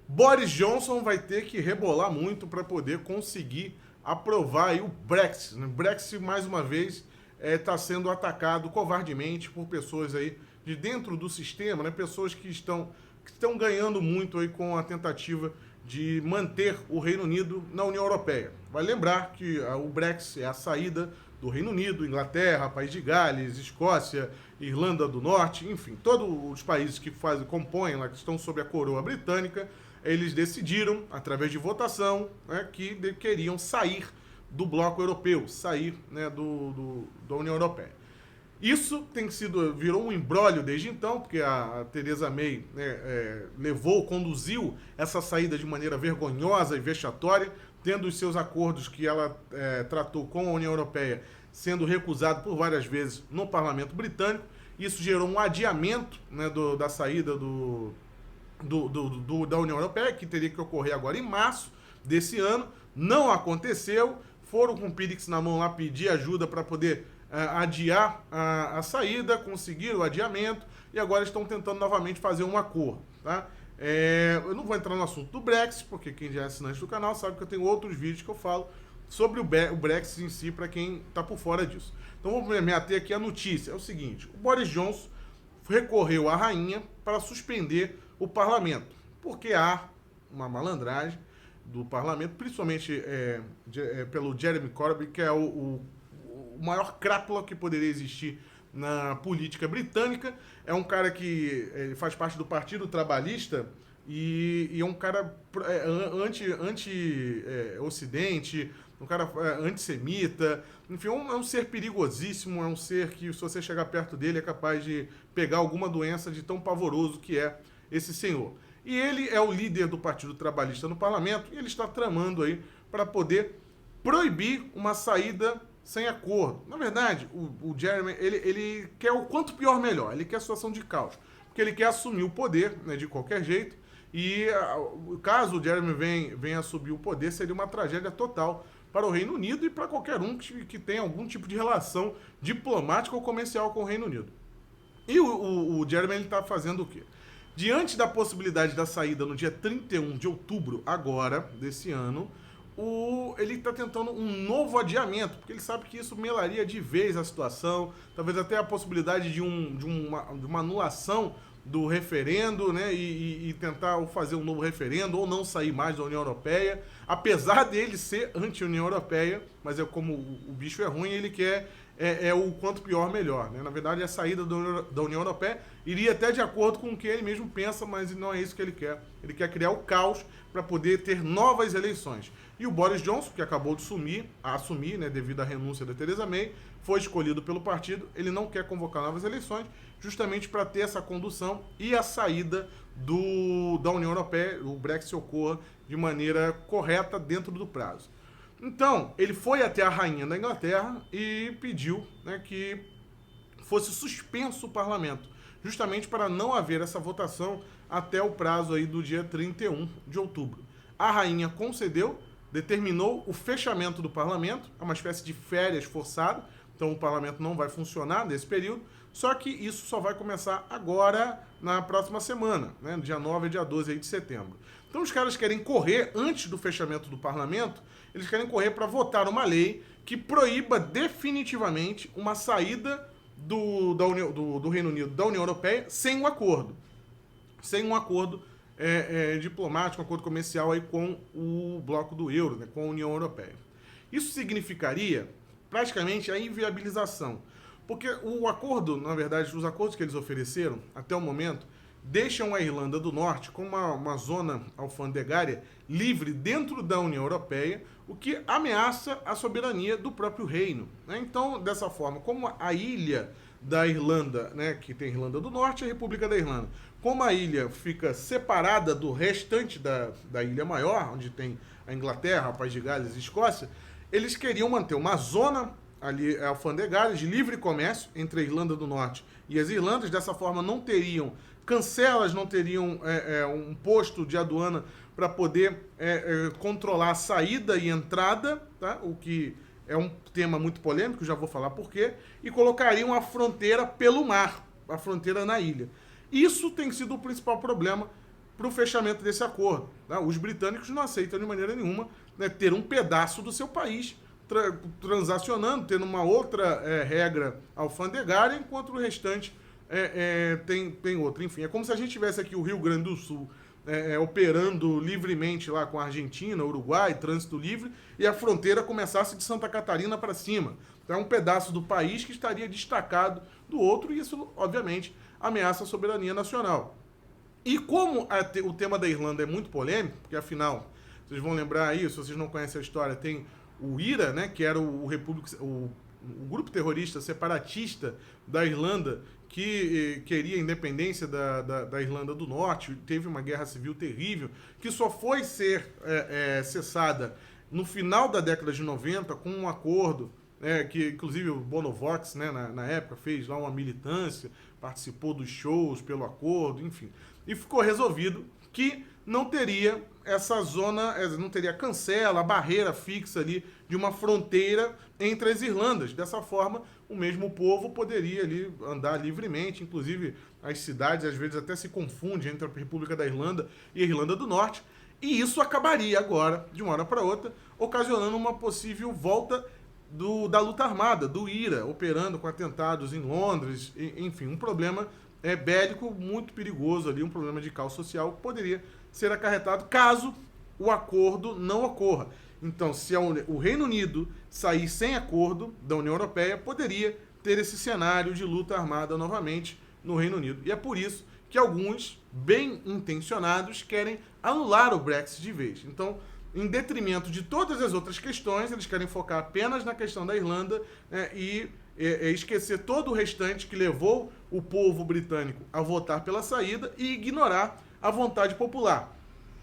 Boris Johnson vai ter que rebolar muito para poder conseguir aprovar aí o Brexit, né? O Brexit, mais uma vez, está sendo atacado covardemente por pessoas aí de dentro do sistema, né? Pessoas que estão ganhando muito aí com a tentativa de manter o Reino Unido na União Europeia. Vai lembrar que o Brexit é a saída do Reino Unido, Inglaterra, País de Gales, Escócia, Irlanda do Norte, enfim, todos os países que compõem lá, que estão sob a coroa britânica, eles decidiram, através de votação, né, que queriam sair do bloco europeu, sair, né, da União Europeia. Isso virou um imbróglio desde então, porque a Theresa May, né, conduziu essa saída de maneira vergonhosa e vexatória, tendo os seus acordos que ela tratou com a União Europeia sendo recusado por várias vezes no Parlamento Britânico. Isso gerou um adiamento, né, da saída da União Europeia, que teria que ocorrer agora em março desse ano. Não aconteceu, foram com o Pírix na mão lá pedir ajuda para poder adiar a saída, conseguiram o adiamento e agora estão tentando novamente fazer um acordo, tá? Eu não vou entrar no assunto do Brexit, porque quem já é assinante do canal sabe que eu tenho outros vídeos que eu falo sobre o Brexit em si, para quem está por fora disso. Então vamos me ater aqui à notícia. É o seguinte: o Boris Johnson recorreu à rainha para suspender o parlamento, porque há uma malandragem do parlamento, principalmente pelo Jeremy Corbyn, que é o maior crápula que poderia existir na política britânica. É um cara que faz parte do Partido Trabalhista e é um cara anti-ocidente, um cara antissemita, enfim, é um ser perigosíssimo, é um ser que, se você chegar perto dele, é capaz de pegar alguma doença de tão pavoroso que é esse senhor. E ele é o líder do Partido Trabalhista no parlamento e ele está tramando aí para poder proibir uma saída sem acordo. Na verdade, o Jeremy, ele quer o quanto pior melhor, ele quer a situação de caos, porque ele quer assumir o poder, né, de qualquer jeito, e caso o Jeremy venha assumir o poder, seria uma tragédia total para o Reino Unido e para qualquer um que tenha algum tipo de relação diplomática ou comercial com o Reino Unido. E o Jeremy está fazendo o quê? Diante da possibilidade da saída no dia 31 de outubro, agora, desse ano, ele está tentando um novo adiamento, porque ele sabe que isso melaria de vez a situação, talvez até a possibilidade de uma anulação do referendo, né, e tentar fazer um novo referendo ou não sair mais da União Europeia, apesar dele ser anti-União Europeia, mas como o bicho é ruim, ele quer o quanto pior melhor, né? Na verdade, a saída da União Europeia iria até de acordo com o que ele mesmo pensa, mas não é isso que ele quer. Ele quer criar o caos para poder ter novas eleições. E o Boris Johnson, que acabou de assumir, né, devido à renúncia da Theresa May, foi escolhido pelo partido. Ele não quer convocar novas eleições, justamente para ter essa condução e a saída da União Europeia, o Brexit ocorra de maneira correta dentro do prazo. Então, ele foi até a rainha da Inglaterra e pediu, né, que fosse suspenso o parlamento, justamente para não haver essa votação até o prazo aí do dia 31 de outubro. A rainha concedeu, determinou o fechamento do parlamento, é uma espécie de férias forçado, então o parlamento não vai funcionar nesse período, só que isso só vai começar agora, na próxima semana, né, no dia 9 e dia 12 aí de setembro. Então os caras querem correr, antes do fechamento do parlamento, eles querem correr para votar uma lei que proíba definitivamente uma saída do Reino Unido da União Europeia sem um acordo. Sem um acordo diplomático, um acordo comercial aí com o bloco do euro, né, com a União Europeia. Isso significaria praticamente a inviabilização. Porque o acordo, na verdade, os acordos que eles ofereceram até o momento deixam a Irlanda do Norte com uma zona alfandegária livre dentro da União Europeia, o que ameaça a soberania do próprio reino, né? Então, dessa forma, como a ilha da Irlanda, né, que tem a Irlanda do Norte e a República da Irlanda, como a ilha fica separada do restante da ilha maior, onde tem a Inglaterra, País de Gales e Escócia, eles queriam manter uma zona ali alfandegária de livre comércio entre a Irlanda do Norte e as Irlandas. Dessa forma não teriam cancelas, não teriam um posto de aduana para poder controlar a saída e entrada, tá? O que é um tema muito polêmico, já vou falar por quê, e colocariam a fronteira pelo mar, a fronteira na ilha. Isso tem sido o principal problema para o fechamento desse acordo. Né? Os britânicos não aceitam de maneira nenhuma, né, ter um pedaço do seu país transacionando, tendo uma outra regra alfandegária, enquanto o restante tem outra. Enfim, é como se a gente tivesse aqui o Rio Grande do Sul operando livremente lá com a Argentina, Uruguai, trânsito livre, e a fronteira começasse de Santa Catarina para cima. Então é um pedaço do país que estaria destacado do outro, e isso, obviamente, ameaça a soberania nacional. E como o tema da Irlanda é muito polêmico, porque afinal, vocês vão lembrar aí, se vocês não conhecem a história, tem o IRA, né, que era o grupo terrorista separatista da Irlanda, que queria a independência da Irlanda do Norte, teve uma guerra civil terrível, que só foi ser cessada no final da década de 90 com um acordo, que inclusive o Bono Vox, né, na época, fez lá uma militância, participou dos shows pelo acordo, enfim. E ficou resolvido que não teria essa zona, não teria cancela, a barreira fixa ali de uma fronteira entre as Irlandas. Dessa forma, o mesmo povo poderia ali andar livremente, inclusive as cidades às vezes até se confundem entre a República da Irlanda e a Irlanda do Norte, e isso acabaria agora, de uma hora para outra, ocasionando uma possível volta da luta armada, do IRA, operando com atentados em Londres, enfim, um problema bélico muito perigoso ali, um problema de caos social que poderia ser acarretado caso o acordo não ocorra. Então, se o Reino Unido sair sem acordo da União Europeia, poderia ter esse cenário de luta armada novamente no Reino Unido. E é por isso que alguns, bem intencionados, querem anular o Brexit de vez. Então, em detrimento de todas as outras questões, eles querem focar apenas na questão da Irlanda, e esquecer todo o restante que levou o povo britânico a votar pela saída e ignorar a vontade popular.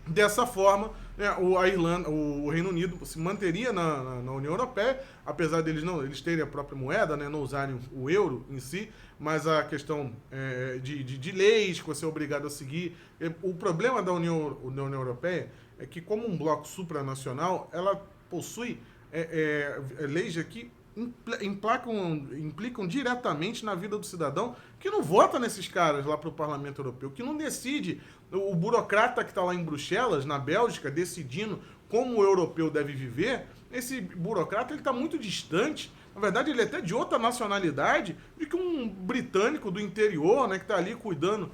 Dessa forma, o Reino Unido se manteria na União Europeia, apesar eles terem a própria moeda, né, não usarem o euro em si, mas a questão de leis que você é obrigado a seguir. O problema da União Europeia é que, como um bloco supranacional, ela possui leis que implicam diretamente na vida do cidadão, que não vota nesses caras lá para o Parlamento Europeu, que não decide. O burocrata que está lá em Bruxelas, na Bélgica, decidindo como o europeu deve viver, esse burocrata está muito distante, na verdade ele é até de outra nacionalidade, do que um britânico do interior, né, que está ali cuidando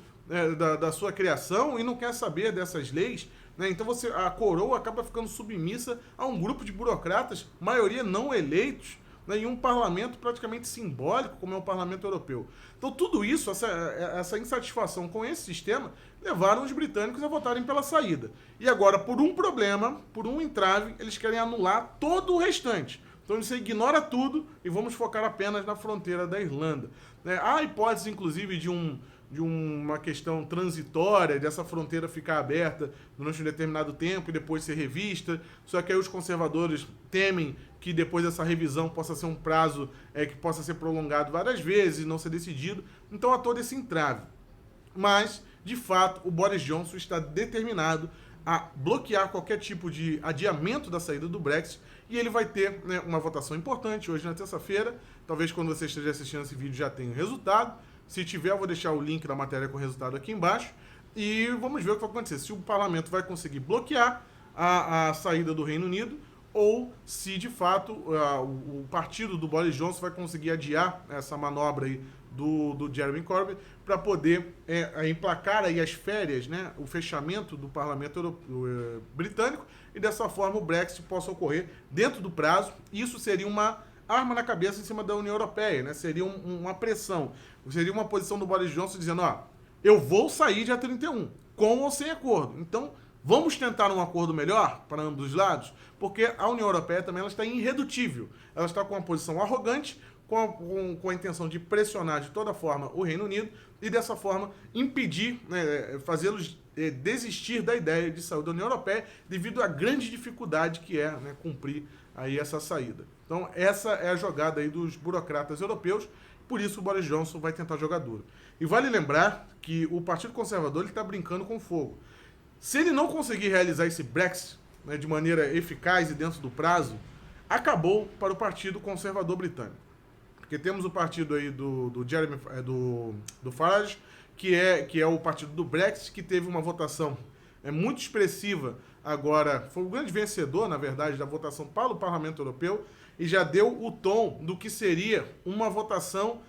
da sua criação e não quer saber dessas leis. Então a coroa acaba ficando submissa a um grupo de burocratas, maioria não eleitos, em um parlamento praticamente simbólico, como é o Parlamento Europeu. Então tudo isso, essa insatisfação com esse sistema, levaram os britânicos a votarem pela saída. E agora, por um problema, por um entrave, eles querem anular todo o restante. Então você ignora tudo e vamos focar apenas na fronteira da Irlanda. Há hipótese, inclusive, de uma questão transitória, dessa fronteira ficar aberta durante um determinado tempo e depois ser revista. Só que aí os conservadores temem que depois dessa revisão possa ser um prazo que possa ser prolongado várias vezes e não ser decidido. Então há todo esse entrave. Mas, de fato, o Boris Johnson está determinado a bloquear qualquer tipo de adiamento da saída do Brexit, e ele vai ter uma votação importante hoje na terça-feira. Talvez quando você esteja assistindo esse vídeo já tenha o resultado. Se tiver, eu vou deixar o link da matéria com o resultado aqui embaixo. E vamos ver o que vai acontecer. Se o parlamento vai conseguir bloquear a saída do Reino Unido, ou se, de fato, o partido do Boris Johnson vai conseguir adiar essa manobra aí do Jeremy Corbyn para poder emplacar aí as férias, né, o fechamento do parlamento britânico, e dessa forma o Brexit possa ocorrer dentro do prazo. Isso seria uma arma na cabeça em cima da União Europeia, né? Seria uma pressão, seria uma posição do Boris Johnson dizendo, eu vou sair dia 31, com ou sem acordo. Então, vamos tentar um acordo melhor para ambos os lados, porque a União Europeia também ela está irredutível. Ela está com uma posição arrogante, com a intenção de pressionar de toda forma o Reino Unido e dessa forma impedir, fazê-los desistir da ideia de sair da União Europeia devido à grande dificuldade que é cumprir aí essa saída. Então essa é a jogada aí dos burocratas europeus, por isso o Boris Johnson vai tentar jogar duro. E vale lembrar que o Partido Conservador está brincando com fogo. Se ele não conseguir realizar esse Brexit de maneira eficaz e dentro do prazo, acabou para o Partido Conservador Britânico. Porque temos o partido aí do Farage, que é o partido do Brexit, que teve uma votação muito expressiva agora, foi o grande vencedor, na verdade, da votação para o Parlamento Europeu e já deu o tom do que seria uma votação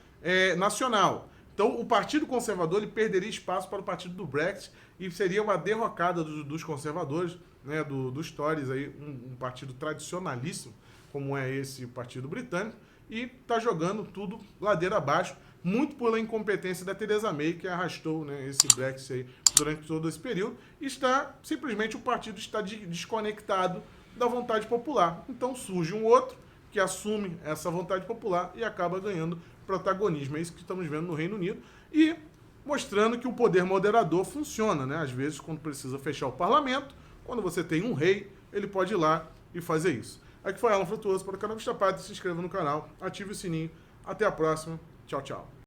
nacional. Então, o Partido Conservador ele perderia espaço para o partido do Brexit e seria uma derrocada dos conservadores, né, dos Tories, aí, um partido tradicionalíssimo, como é esse partido britânico, e está jogando tudo ladeira abaixo, muito pela incompetência da Theresa May, que arrastou, né, esse Brexit aí durante todo esse período, e simplesmente o partido está desconectado da vontade popular. Então surge um outro que assume essa vontade popular e acaba ganhando protagonismo. É isso que estamos vendo no Reino Unido e mostrando que o poder moderador funciona, né? Às vezes, quando precisa fechar o parlamento, quando você tem um rei, ele pode ir lá e fazer isso. Aqui foi Alan Frutuoso para o canal Vista Pátria. Se inscreva no canal, ative o sininho. Até a próxima. Tchau, tchau.